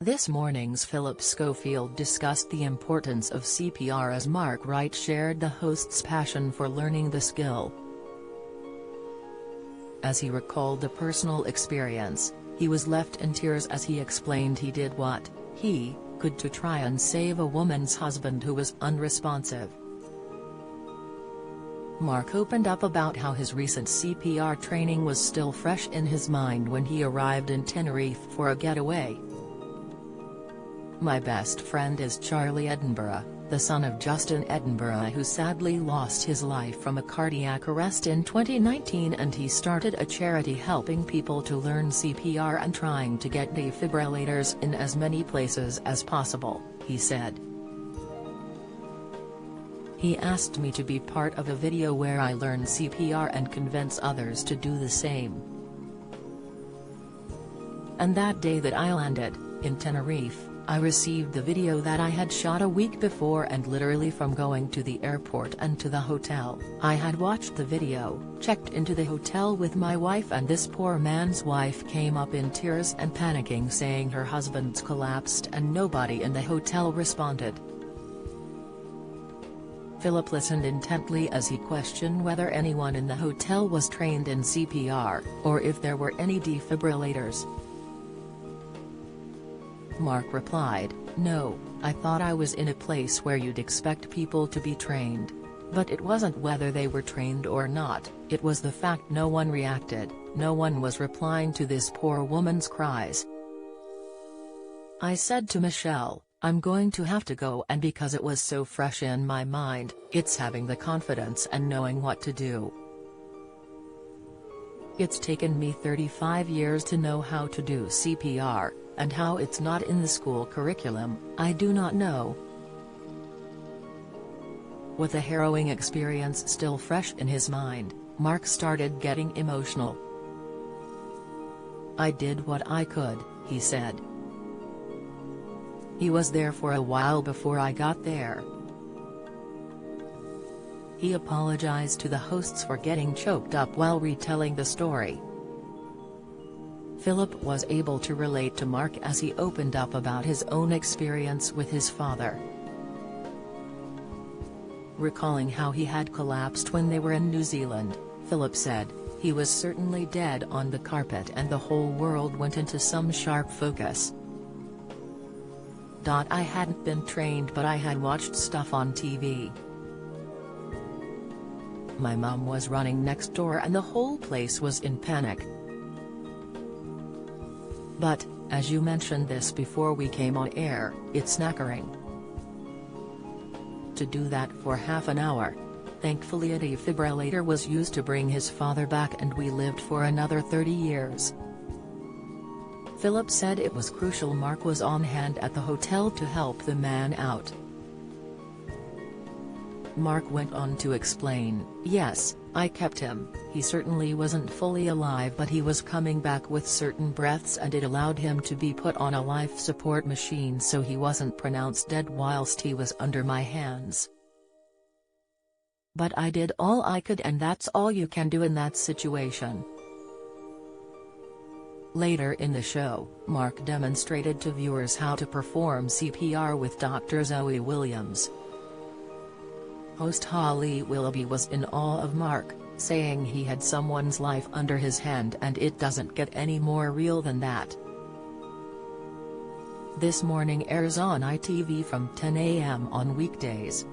This morning's Philip Schofield discussed the importance of CPR as Mark Wright shared the host's passion for learning the skill. As he recalled the personal experience, he was left in tears as he explained he did what he could to try and save a woman's husband who was unresponsive. Mark opened up about how his recent CPR training was still fresh in his mind when he arrived in Tenerife for a getaway. "My best friend is Charlie Edinburgh, the son of Justin Edinburgh, who sadly lost his life from a cardiac arrest in 2019, and he started a charity helping people to learn CPR and trying to get defibrillators in as many places as possible," he said. "He asked me to be part of a video where I learn CPR and convince others to do the same. And that day that I landed, in Tenerife, I received the video that I had shot a week before, and literally from going to the airport and to the hotel, I had watched the video, checked into the hotel with my wife, and this poor man's wife came up in tears and panicking, saying her husband's collapsed and nobody in the hotel responded." Philip listened intently as he questioned whether anyone in the hotel was trained in CPR, or if there were any defibrillators. Mark replied, "No, I thought I was in a place where you'd expect people to be trained. But it wasn't whether they were trained or not, it was the fact no one reacted, no one was replying to this poor woman's cries. I said to Michelle, I'm going to have to go, and because it was so fresh in my mind, it's having the confidence and knowing what to do. It's taken me 35 years to know how to do CPR, and how it's not in the school curriculum, I do not know." With the harrowing experience still fresh in his mind, Mark started getting emotional. "I did what I could," he said. "He was there for a while before I got there." He apologized to the hosts for getting choked up while retelling the story. Philip was able to relate to Mark as he opened up about his own experience with his father. Recalling how he had collapsed when they were in New Zealand, Philip said, "He was certainly dead on the carpet and the whole world went into some sharp focus. I hadn't been trained, but I had watched stuff on TV. My mum was running next door and the whole place was in panic. But, as you mentioned this before we came on air, it's knackering to do that for half an hour. Thankfully a defibrillator was used to bring his father back and we lived for another 30 years. Philip said it was crucial Mark was on hand at the hotel to help the man out. Mark went on to explain, "Yes, I kept him, he certainly wasn't fully alive, but he was coming back with certain breaths and it allowed him to be put on a life support machine so he wasn't pronounced dead whilst he was under my hands. But I did all I could, and that's all you can do in that situation." Later in the show, Mark demonstrated to viewers how to perform CPR with Dr. Zoe Williams. Host Holly Willoughby was in awe of Mark, saying he had someone's life under his hand and it doesn't get any more real than that. This Morning airs on ITV from 10 a.m. on weekdays.